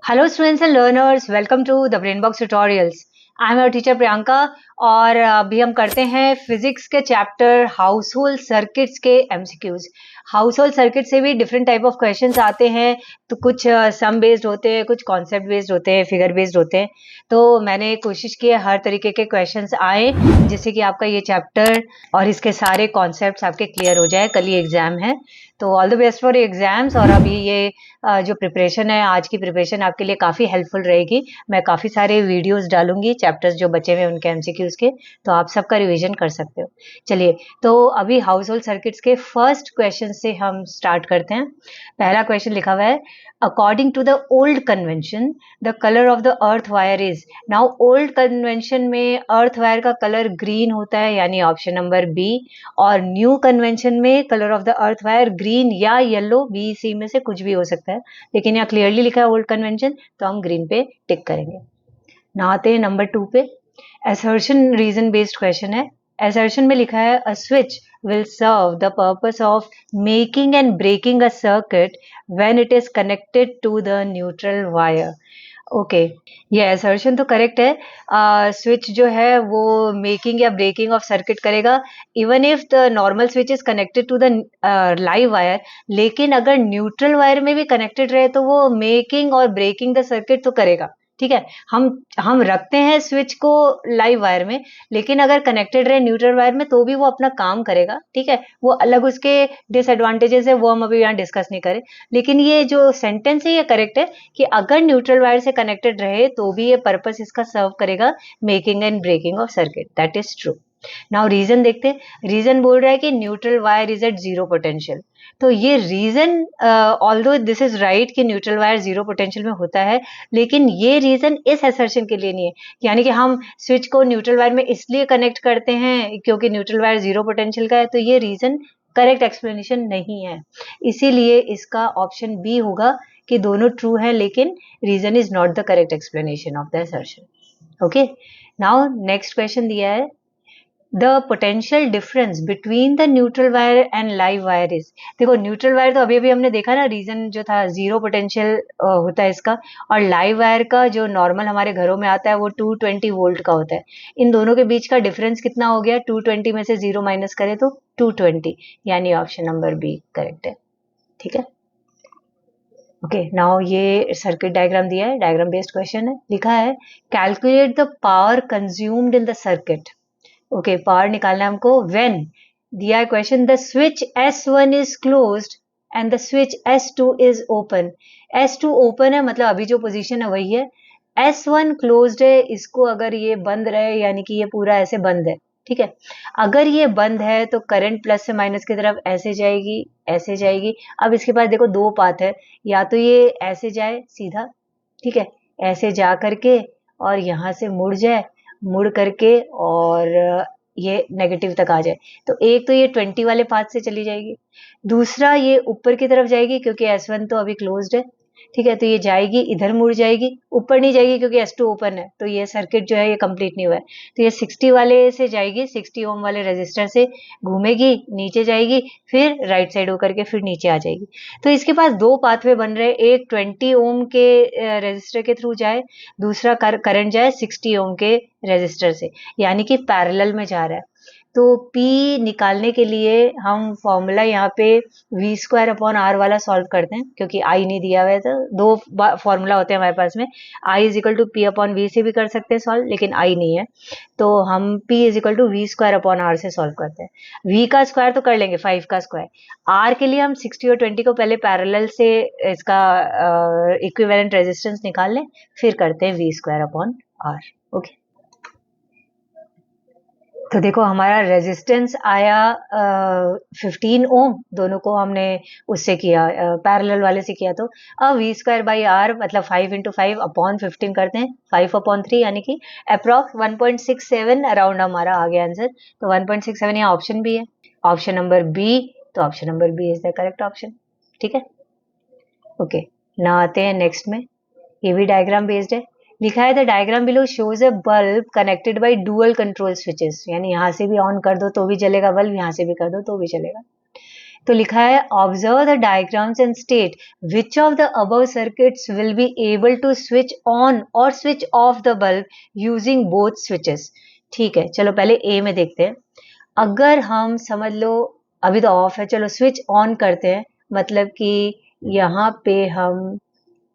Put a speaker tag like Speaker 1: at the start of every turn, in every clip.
Speaker 1: Hello students and learners, welcome to the Brainbox Tutorials. I am your teacher Priyanka और अभी हम करते हैं फिजिक्स के चैप्टर हाउस होल्ड सर्किट्स के एमसीक्यूज। हाउस होल्ड सर्किट से भी डिफरेंट टाइप ऑफ क्वेश्चंस आते हैं, तो कुछ सम बेस्ड होते हैं, कुछ कॉन्सेप्ट बेस्ड होते हैं, फिगर बेस्ड होते हैं। तो मैंने कोशिश की है हर तरीके के क्वेश्चंस आए जिससे कि आपका ये चैप्टर और इसके सारे कॉन्सेप्ट्स आपके क्लियर हो जाए। कल ही एग्जाम है, तो all the best for exams. और अभी ये जो प्रिपरेशन है, आज की प्रिपरेशन आपके लिए काफ़ी हेल्पफुल रहेगी। मैं काफ़ी सारे वीडियोस डालूंगी चैप्टर्स जो बचे हुए उनके एमसीक्यूज के, तो आप सबका रिवीजन कर सकते हो। चलिए, तो अभी हाउस होल्ड सर्किट्स के फर्स्ट क्वेश्चन से हम स्टार्ट करते हैं। पहला क्वेश्चन लिखा हुआ है, according to the old convention the colour of the earth wire is. Now old convention में अर्थ वायर का कलर ग्रीन होता है, यानी ऑप्शन नंबर बी। और न्यू कन्वेंशन में colour of the earth wire green या येलो, बी सी में से कुछ भी हो सकता है, लेकिन यहाँ क्लियरली लिखा है ओल्ड कन्वेंशन, तो हम ग्रीन पे टिक करेंगे। ना आते हैं नंबर 2 पे। असर्शन रीजन बेस्ड क्वेश्चन है। असर्शन में लिखा है a switch will serve the purpose of making and breaking a circuit when it is connected to the neutral wire. Okay, ये असर्शन तो करेक्ट है। स्विच जो है वो मेकिंग या ब्रेकिंग ऑफ सर्किट करेगा even if the normal switch is connected to the live wire, लेकिन अगर न्यूट्रल वायर में भी कनेक्टेड रहे तो वो मेकिंग और ब्रेकिंग द सर्किट तो करेगा। ठीक है, हम रखते हैं स्विच को लाइव वायर में, लेकिन अगर कनेक्टेड रहे न्यूट्रल वायर में तो भी वो अपना काम करेगा। ठीक है, वो अलग उसके डिसएडवांटेजेस है, वो हम अभी यहाँ डिस्कस नहीं करें। लेकिन ये जो सेंटेंस है ये करेक्ट है कि अगर न्यूट्रल वायर से कनेक्टेड रहे तो भी ये पर्पस इसका सर्व करेगा, making and breaking of circuit. That is true. Now reason देखते हैं। रीजन बोल रहा है कि neutral wire is at zero potential. तो ये reason, although this is right कि न्यूट्रल वायर जीरो पोटेंशियल में होता है, लेकिन ये रीजन इस असर्शन के लिए नहीं है। यानी कि हम स्विच को न्यूट्रल वायर में इसलिए कनेक्ट करते हैं क्योंकि न्यूट्रल वायर जीरो पोटेंशियल का है, तो ये रीजन करेक्ट एक्सप्लेनेशन नहीं है। इसीलिए इसका ऑप्शन बी होगा कि दोनों ट्रू है, लेकिन reason is not the correct explanation of the assertion. Okay, now next question दिया है, the potential difference between the neutral wire and live wire is. देखो, न्यूट्रल वायर तो अभी अभी हमने देखा ना, रीजन जो था जीरो पोटेंशियल होता है इसका, और लाइव वायर का जो नॉर्मल हमारे घरों में आता है वो 220 वोल्ट का होता है। इन दोनों के बीच का डिफरेंस कितना हो गया? 220 में से जीरो माइनस करें तो 220, यानी ऑप्शन नंबर बी करेक्ट है। ठीक है, ओके, नाउ ये सर्किट डायग्राम दिया है, डायग्राम बेस्ड क्वेश्चन है। लिखा है calculate the power consumed in the circuit. Okay, power निकालना है हमको। व्हेन दिया है question, the switch S1 is closed end the switch S2 is open. S2 open है, मतलब अभी जो पोजीशन है वही है। S1 क्लोज्ड है, इसको अगर ये बंद रहे यानी कि ये पूरा ऐसे बंद है। ठीक है, अगर ये बंद है तो करंट प्लस से माइनस की तरफ ऐसे जाएगी, ऐसे जाएगी। अब इसके पास देखो दो पाथ है, या तो ये ऐसे जाए सीधा, ठीक है, ऐसे जा करके और यहाँ से मुड़ जाए, मुड़ करके और ये नेगेटिव तक आ जाए। तो एक तो ये 20 वाले पाथ से चली जाएगी, दूसरा ये ऊपर की तरफ जाएगी क्योंकि S1 तो अभी क्लोज्ड है। ठीक है, तो ये जाएगी इधर, मुड़ जाएगी, ऊपर नहीं जाएगी क्योंकि S2 ओपन है, तो ये सर्किट जो है ये कंप्लीट नहीं हुआ है। तो ये 60 वाले से जाएगी, 60 ओम वाले रेजिस्टर से घूमेगी, नीचे जाएगी, फिर राइट साइड होकर के फिर नीचे आ जाएगी। तो इसके पास दो पाथवे बन रहे हैं, एक 20 ओम के रेजिस्टर के थ्रू जाए, दूसरा करंट जाए 60 ओम के रेजिस्टर से, यानी कि पैरेलल में जा रहा है। तो P निकालने के लिए हम फॉर्मूला यहाँ पे v² अपॉन r वाला सॉल्व करते हैं, क्योंकि I नहीं दिया हुआ है। तो दो फॉर्मूला होते हैं हमारे पास में, I is equal to P upon V से भी कर सकते हैं सॉल्व, लेकिन I नहीं है, तो हम P इज इक्वल टू v²अपॉन r से सॉल्व करते हैं। V का स्क्वायर तो कर लेंगे, 5 का स्क्वायर। R के लिए हम 60 और 20 को पहले पैरेलल से इसका इक्विवेलेंट रेजिस्टेंस निकाल लें, फिर करते हैं v²अपॉन r। ओके, तो देखो हमारा रेजिस्टेंस आया 15 ओम, दोनों को हमने उससे किया, पैरेलल वाले से किया। तो अब v²/r मतलब 5 × 5 अपॉन 15 करते हैं, 5/3 यानी कि अप्रॉक्स 1.67 अराउंड हमारा आ गया आंसर। तो 1.67 यहाँ ऑप्शन भी है, ऑप्शन नंबर बी, तो option number B is the correct option. ठीक है, ओके, ना आते हैं नेक्स्ट में। ये भी डायग्राम बेस्ड है। लिखा है the diagram below shows a bulb connected by dual control switches, यानी यहाँ से भी ऑन कर दो तो भी चलेगा बल्ब, यहाँ से भी कर दो तो भी चलेगा। तो लिखा है observe the diagrams and state which of the above circuits will be able to switch on और switch off the bulb using both switches. ठीक है, चलो पहले ए में देखते हैं। अगर हम समझ लो अभी तो ऑफ है, चलो स्विच ऑन करते हैं, मतलब कि यहाँ पे हम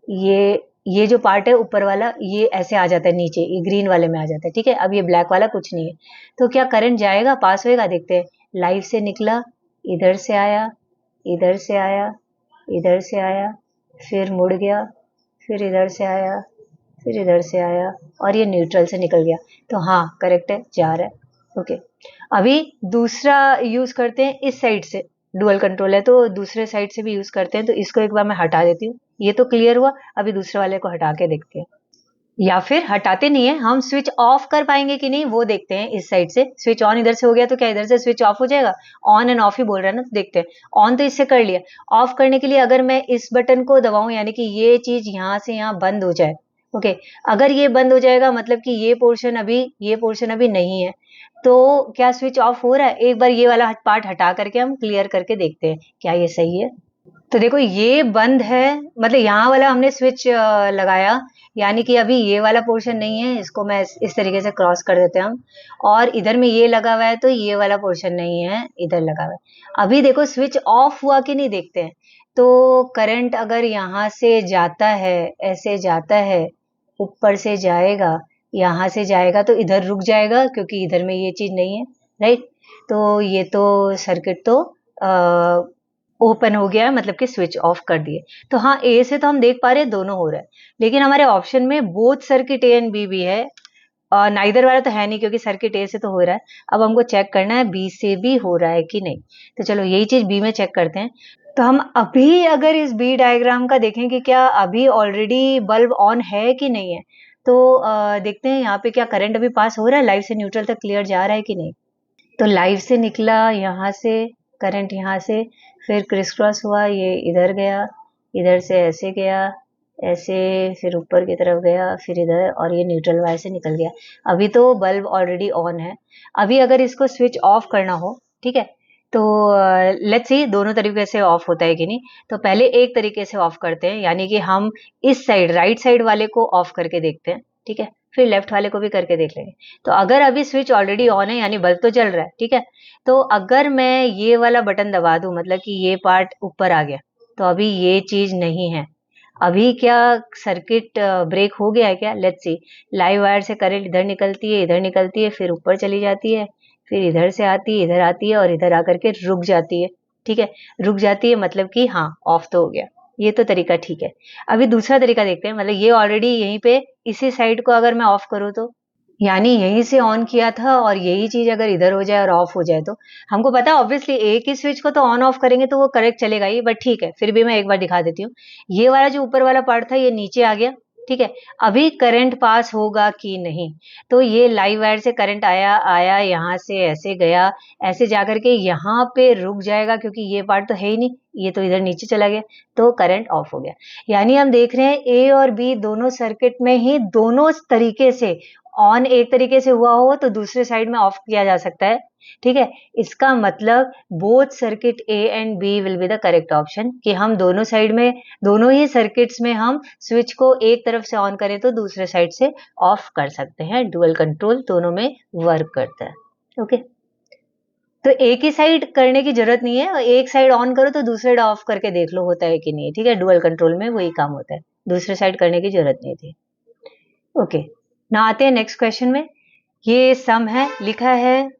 Speaker 1: ये जो पार्ट है ऊपर वाला ये ऐसे आ जाता है नीचे, ये ग्रीन वाले में आ जाता है। ठीक है, अब ये ब्लैक वाला कुछ नहीं है, तो क्या करंट जाएगा, पास होएगा? देखते हैं। लाइव से निकला, इधर से आया, इधर से आया, इधर से आया, फिर मुड़ गया, फिर इधर से आया, फिर इधर से आया, और ये न्यूट्रल से निकल गया। तो हाँ करेक्ट है, जा रहा है। ओके, अभी दूसरा यूज करते हैं इस साइड से। डुअल कंट्रोल है तो दूसरे साइड से भी यूज करते हैं, तो इसको एक बार मैं हटा देती हूँ। ये तो क्लियर हुआ, अभी दूसरे वाले को हटा के देखते हैं। या फिर हटाते नहीं है, हम स्विच ऑफ कर पाएंगे कि नहीं वो देखते हैं। इस साइड से स्विच ऑन इधर से हो गया, तो क्या इधर से स्विच ऑफ हो जाएगा? ऑन एंड ऑफ ही बोल रहा है ना, तो देखते हैं। ऑन तो इससे कर लिया, ऑफ करने के लिए अगर मैं इस बटन को दबाऊं, यानी कि ये चीज यहाँ से यहाँ बंद हो जाए। ओके, अगर ये बंद हो जाएगा मतलब कि ये पोर्शन अभी नहीं है, तो क्या स्विच ऑफ हो रहा है? एक बार ये वाला पार्ट हटा करके हम क्लियर करके देखते हैं क्या ये सही है। तो देखो ये बंद है, मतलब यहाँ वाला हमने स्विच लगाया, यानी कि अभी ये वाला पोर्शन नहीं है। इसको मैं इस तरीके से क्रॉस कर देते हैं हम, और इधर में ये लगा हुआ है, तो ये वाला पोर्शन नहीं है, इधर लगा हुआ है। अभी देखो स्विच ऑफ हुआ कि नहीं देखते हैं। तो करंट अगर यहाँ से जाता है, ऐसे जाता है, ऊपर से जाएगा, यहाँ से जाएगा, तो इधर रुक जाएगा क्योंकि इधर में ये चीज नहीं है, राइट। तो ये तो सर्किट तो ओपन हो गया है, मतलब कि स्विच ऑफ कर दिए। तो हाँ, ए से तो हम देख पा रहे हैं दोनों हो रहा है, लेकिन हमारे ऑप्शन में both circuit A and B भी है, और नाइदर वाला तो है नहीं क्योंकि सर्किट ए से तो हो रहा है। अब हमको चेक करना है बी से भी हो रहा है कि नहीं। तो चलो यही चीज बी में चेक करते हैं। तो हम अभी अगर इस बी डायग्राम का देखें कि क्या अभी ऑलरेडी बल्ब ऑन है कि नहीं है, तो देखते हैं यहाँ पे क्या करंट अभी पास हो रहा है, लाइव से न्यूट्रल तक क्लियर जा रहा है कि नहीं। तो लाइव से निकला यहाँ से, करंट यहाँ से, फिर क्रिस क्रॉस हुआ, ये इधर गया, इधर से ऐसे गया, ऐसे, फिर ऊपर की तरफ गया, फिर इधर, और ये न्यूट्रल वायर से निकल गया। अभी तो बल्ब ऑलरेडी ऑन है। अभी अगर इसको स्विच ऑफ करना हो, ठीक है, तो लेट्स सी दोनों तरीके से ऑफ होता है कि नहीं। तो पहले एक तरीके से ऑफ करते हैं, यानी कि हम इस साइड राइट साइड वाले को ऑफ करके देखते हैं, ठीक है, फिर लेफ्ट वाले को भी करके देख लेंगे। तो अगर अभी स्विच ऑलरेडी ऑन है, यानी बल्ब तो जल रहा है, ठीक है, तो अगर मैं ये वाला बटन दबा दूं, मतलब कि ये पार्ट ऊपर आ गया, तो अभी ये चीज नहीं है। अभी क्या सर्किट ब्रेक हो गया है क्या? Let's see. लाइव वायर से करंट इधर निकलती है, इधर निकलती है, फिर ऊपर चली जाती है, फिर इधर से आती है, इधर आती है, और इधर आकर के रुक जाती है। ठीक है, रुक जाती है मतलब कि हाँ ऑफ तो हो गया। ये तो तरीका ठीक है। अभी दूसरा तरीका देखते हैं, मतलब ये ऑलरेडी यहीं पे इसी साइड को अगर मैं ऑफ करूँ, तो यानी यहीं से ऑन किया था और यही चीज अगर इधर हो जाए और ऑफ हो जाए, तो हमको पता है ऑब्वियसली एक ही स्विच को तो ऑन ऑफ करेंगे तो वो करेक्ट चलेगा ही, बट ठीक है, फिर भी मैं एक बार दिखा देती हूँ। ये वाला जो ऊपर वाला पार्ट था ये नीचे आ गया, ठीक है। अभी करंट पास होगा कि नहीं, तो ये लाइव वायर से करंट आया आया, यहाँ से ऐसे गया, ऐसे जाकर के यहाँ पे रुक जाएगा, क्योंकि ये पार्ट तो है ही नहीं, ये तो इधर नीचे चला गया, तो करंट ऑफ हो गया। यानी हम देख रहे हैं ए और बी दोनों सर्किट में ही दोनों तरीके से ऑन एक तरीके से हुआ हो तो दूसरे साइड में ऑफ किया जा सकता है, ठीक है। इसका मतलब both circuit A and B will be the correct option, कि हम दोनों साइड में, दोनों ही सर्किट्स में हम स्विच को एक तरफ से ऑन करें तो दूसरे साइड से ऑफ कर सकते हैं। डुअल कंट्रोल दोनों में वर्क करता है। ओके, तो एक ही साइड करने की जरूरत नहीं है, एक साइड ऑन करो तो दूसरे साइड ऑफ करके देख लो होता है कि नहीं, ठीक है। डुअल कंट्रोल में वही काम होता है, दूसरे साइड करने की जरूरत नहीं थी। ओके, ना आते हैं नेक्स्ट क्वेश्चन में। ये सम है, लिखा है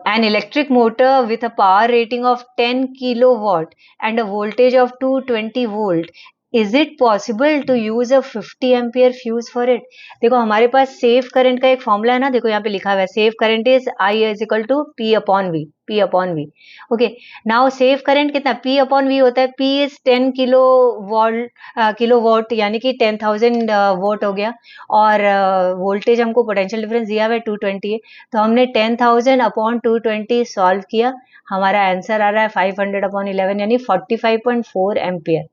Speaker 1: an electric motor with a power rating of 10 kilowatt and a voltage of 220 volt, is it possible to use a 50 ampere fuse for it? देखो हमारे पास सेफ करंट का एक फॉर्मूला है ना, देखो यहाँ पे लिखा हुआ है safe current is I is equal to P upon V। Okay, now safe current कितना P अपॉन V होता है, P इज 10 किलो वॉट, यानी कि 10,000 वोट हो गया, और वोल्टेज हमको पोटेंशियल डिफरेंस दिया हुआ है 220 है, तो हमने 10,000 अपॉन 220 सॉल्व किया, हमारा आंसर आ रहा है 500 अपॉन 11, यानी 45.4 एम्पियर।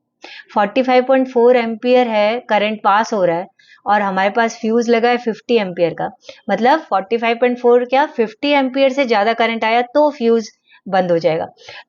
Speaker 1: 45.4 एम्पियर है, करंट पास हो रहा है, और हमारे पास फ्यूज लगा है 50 एम्पियर का, मतलब 45.4 क्या 50 एम्पियर से ज्यादा करंट आया तो फ्यूज बंद हो जाएगा।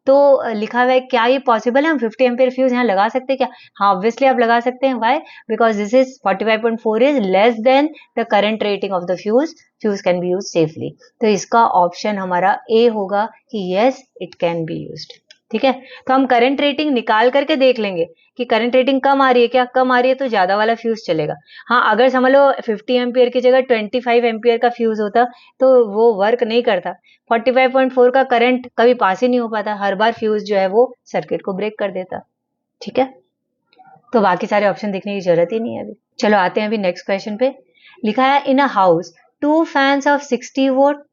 Speaker 1: तो लिखा हुआ है क्या ये पॉसिबल है, हम 50 एम्पियर फ्यूज यहाँ लगा सकते हैं क्या? हाँ, ऑब्वियसली आप लगा सकते हैं। Why? Because this is 45.4 is less than the current rating of the fuse, fuse can be use safely. तो इसका ऑप्शन हमारा ए होगा कि yes it can be used. ठीक है, तो हम करंट रेटिंग निकाल करके देख लेंगे कि करंट रेटिंग कम आ रही है क्या, कम आ रही है तो ज्यादा वाला फ्यूज चलेगा। हाँ, अगर समझ लो 50 एम्पियर की जगह 25 एम्पियर का फ्यूज होता तो वो वर्क नहीं करता। 45.4 का करंट कभी पास ही नहीं हो पाता, हर बार फ्यूज जो है वो सर्किट को ब्रेक कर देता। ठीक है, तो बाकी सारे ऑप्शन देखने की जरूरत ही नहीं है अभी। चलो आते हैं अभी नेक्स्ट क्वेश्चन पे। लिखा है in a house 2 fans of 60 watt,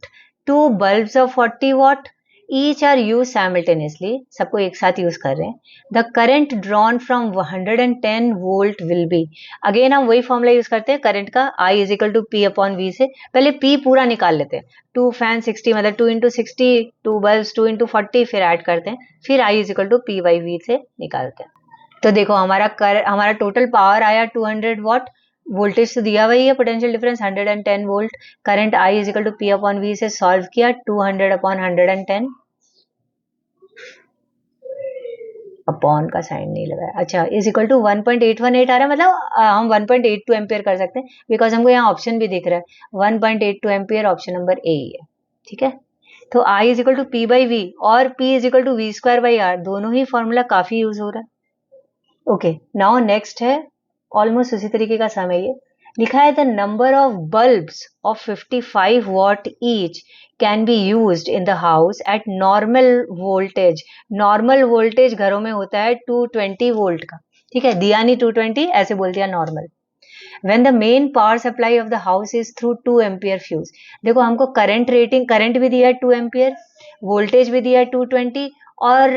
Speaker 1: 2 bulbs of 40 watt, each are use simultaneously, सबको एक साथ यूज कर रहे हैं। The current drawn from 110 volt will be, again हम वही फॉर्मूला यूज करते हैं करंट का, I is equal to P upon V से। पहले P पूरा निकाल लेते हैं, 2 फैन 60 मतलब 2 इंटू 60, 2 बल्ब 2 इंटू 40, फिर ऐड करते हैं, फिर I is equal to P by V से निकालते हैं। तो देखो हमारा टोटल पावर आया 200 वॉट, वोल्टेज तो दिया हुआ ही है, potential difference 110 volt, current I is equal to P upon V से सॉल्व किया, 200 अपॉन 110, अपॉन का साइन नहीं लगाया, अच्छा, इज इक्वल टू 1.818 आ रहा है, मतलब हम 1.82 एम्पियर कर सकते हैं, बिकॉज हमको यहाँ ऑप्शन भी दिख रहा है 1.82 एम्पियर, ऑप्शन नंबर ए ही है। ठीक है, तो I is equal to P by V और P is equal to V square by R, दोनों ही फॉर्मूला काफी यूज हो रहा है। ओके, नाउ नेक्स्ट है ऑलमोस्ट उसी तरीके का सम है ये। लिखा है the number of bulbs of 55 watt each can be used in the house at normal voltage. Normal voltage घरों में होता है 220 वोल्ट का। ठीक है, दिया नहीं 220, ऐसे बोल दिया normal. when the main power supply of the house is through 2 ampere fuse. देखो हमको करंट रेटिंग, करंट भी दिया है 2 एम्पियर, वोल्टेज भी दिया है 220 और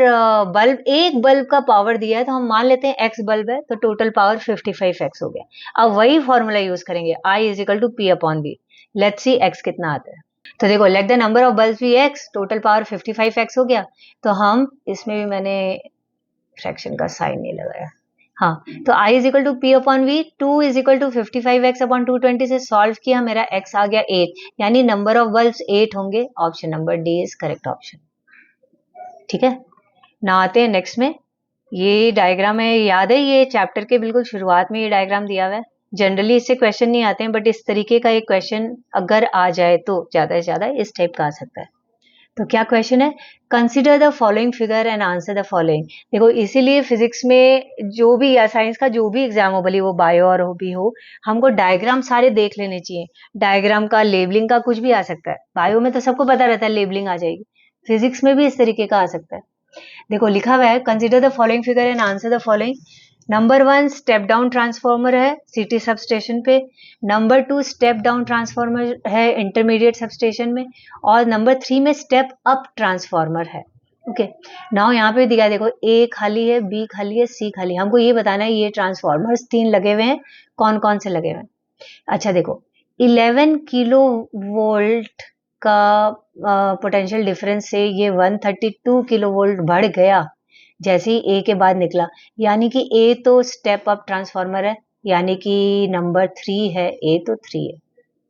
Speaker 1: बल्ब, एक बल्ब का पावर दिया है, तो हम मान लेते हैं एक्स बल्ब है, तो टोटल पावर 55x हो गया। अब वही फॉर्मूला यूज करेंगे, I is equal to P upon V. Let's see X कितना आता है। तो देखो let the number of bulb be X, total power 55x हो गया। तो हम इसमें भी मैंने फ्रैक्शन का साइन नहीं लगाया। हाँ, तो I is equal to P upon V, 2 is equal to 55x upon 220 से सॉल्व किया, मेरा x आ गया 8, यानी नंबर ऑफ बल्ब्स 8 होंगे। Option number D is correct option. ठीक है, ना आते हैं नेक्स्ट में। ये डायग्राम है, याद है ये चैप्टर के बिल्कुल शुरुआत में ये डायग्राम दिया हुआ है। जनरली इससे क्वेश्चन नहीं आते हैं, बट इस तरीके का एक क्वेश्चन अगर आ जाए तो ज्यादा से ज्यादा इस टाइप का आ सकता है। तो क्या क्वेश्चन है, consider the following figure and answer the following. देखो इसीलिए फिजिक्स में जो भी या साइंस का जो भी एग्जाम हो, भले वो बायो और हो भी हो, हमको डायग्राम सारे देख लेने चाहिए। डायग्राम का, लेबलिंग का, कुछ भी आ सकता है। बायो में तो सबको पता रहता है लेबलिंग आ जाएगी, फिजिक्स में भी इस तरीके का आ सकता है। देखो लिखा हुआ है consider the following figure and answer the following. Number 1 step down transformer है सिटी सब स्टेशन पे, नंबर 2 स्टेप डाउन ट्रांसफॉर्मर है इंटरमीडिएट सब स्टेशन में, और नंबर 3 में स्टेप अप ट्रांसफॉर्मर है। ओके, नाउ यहाँ पे दिखा देखो, ए खाली है, बी खाली है, सी खाली है। हमको ये बताना है ये ट्रांसफॉर्मर्स 3 लगे हुए हैं, कौन कौन से लगे हुए हैं। अच्छा देखो 11 किलो वोल्ट का पोटेंशियल डिफरेंस से ये 132 किलो वोल्ट बढ़ गया जैसे ही ए के बाद निकला, यानी कि ए तो स्टेप अप ट्रांसफॉर्मर है, यानी कि नंबर 3 है, ए तो 3 है।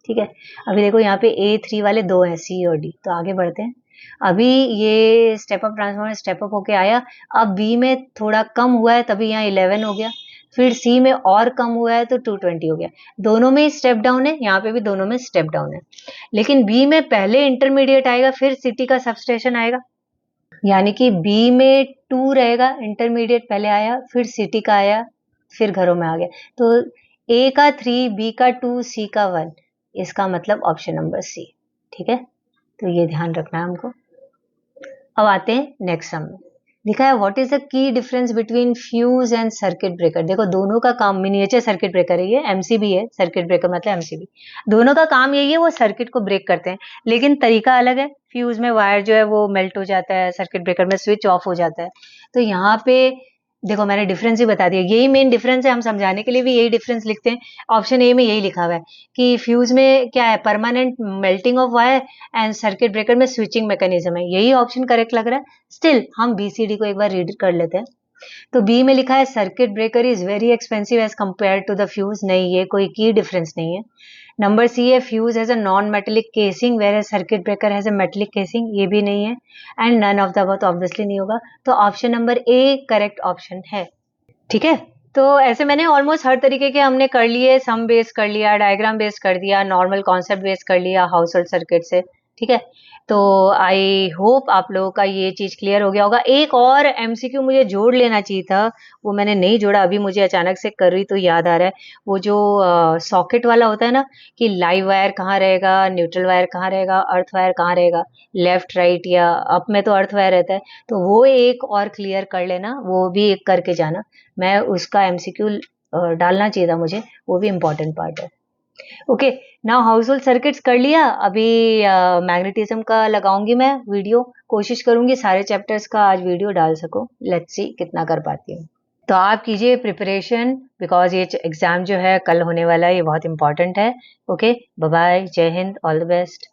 Speaker 1: ठीक है, अभी देखो यहाँ पे ए 3 वाले 2 हैं, सी और डी। तो आगे बढ़ते हैं। अभी ये step up transformer step up होके आया, अब बी में थोड़ा कम हुआ है तभी यहाँ 11 हो गया, फिर सी में और कम हुआ है तो 220 हो गया। दोनों में स्टेप डाउन है, यहाँ पे भी दोनों में स्टेप डाउन है, लेकिन बी में पहले इंटरमीडिएट आएगा फिर सिटी का सबस्टेशन आएगा, यानी कि बी में 2 रहेगा, इंटरमीडिएट पहले आया, फिर सिटी का आया, फिर घरों में आ गया। तो ए का 3, बी का 2, सी का 1, इसका मतलब ऑप्शन नंबर सी। ठीक है, तो ये ध्यान रखना है हमको। अब आते हैं नेक्स्ट सम में। लिखा है what is the key difference between fuse and circuit breaker. देखो दोनों का काम, मिनिएचर सर्किट ब्रेकर है ये, एमसीबी है, सर्किट ब्रेकर मतलब एमसीबी। दोनों का काम यही है, वो सर्किट को ब्रेक करते हैं, लेकिन तरीका अलग है। फ्यूज में वायर जो है वो मेल्ट हो जाता है, सर्किट ब्रेकर में स्विच ऑफ हो जाता है। तो यहाँ पे देखो मैंने डिफरेंस ही बता दिया, यही मेन डिफरेंस है, हम समझाने के लिए भी यही डिफरेंस लिखते हैं। ऑप्शन ए में यही लिखा हुआ है कि फ्यूज में क्या है, permanent melting of wire, and circuit breaker में स्विचिंग मैकेनिज्म है। यही ऑप्शन करेक्ट लग रहा है। स्टिल हम बीसीडी को एक बार रीड कर लेते हैं। तो बी में लिखा है circuit breaker is very expensive as compared to the fuse, नहीं ये कोई की डिफरेंस नहीं है। नंबर सी है fuse has a non metallic casing where circuit breaker has a metallic casing, ये भी नहीं है। And none of the above तो ऑब्वियसली नहीं होगा, तो option number A correct option है। ठीक है, तो ऐसे मैंने ऑलमोस्ट हर तरीके के हमने कर लिए, सम बेस कर लिया, डायग्राम बेस कर दिया, नॉर्मल कॉन्सेप्ट बेस कर लिया हाउस होल्ड सर्किट से। ठीक है, तो आई होप आप लोगों का ये चीज क्लियर हो गया होगा। एक और एमसीक्यू मुझे जोड़ लेना चाहिए था, वो मैंने नहीं जोड़ा, अभी मुझे अचानक से कर रही तो याद आ रहा है। वो जो सॉकेट वाला होता है ना, कि लाइव वायर कहाँ रहेगा, न्यूट्रल वायर कहाँ रहेगा, अर्थ वायर कहाँ रहेगा, लेफ्ट राइट या अप में तो अर्थ वायर रहता है, तो वो एक और क्लियर कर लेना, वो भी एक करके जाना। मैं उसका एमसीक्यू डालना चाहिए था मुझे, वो भी इम्पोर्टेंट पार्ट है। Okay, now house hold circuits कर लिया, अभी मैग्नेटिज्म का लगाऊंगी मैं वीडियो, कोशिश करूंगी सारे चैप्टर्स का आज वीडियो डाल सकूं, लेट्स सी कितना कर पाती हूँ। तो आप कीजिए प्रिपरेशन, बिकॉज ये एग्जाम जो है कल होने वाला है, ये बहुत इंपॉर्टेंट है। ओके, बाय बाय, जय हिंद, ऑल द बेस्ट।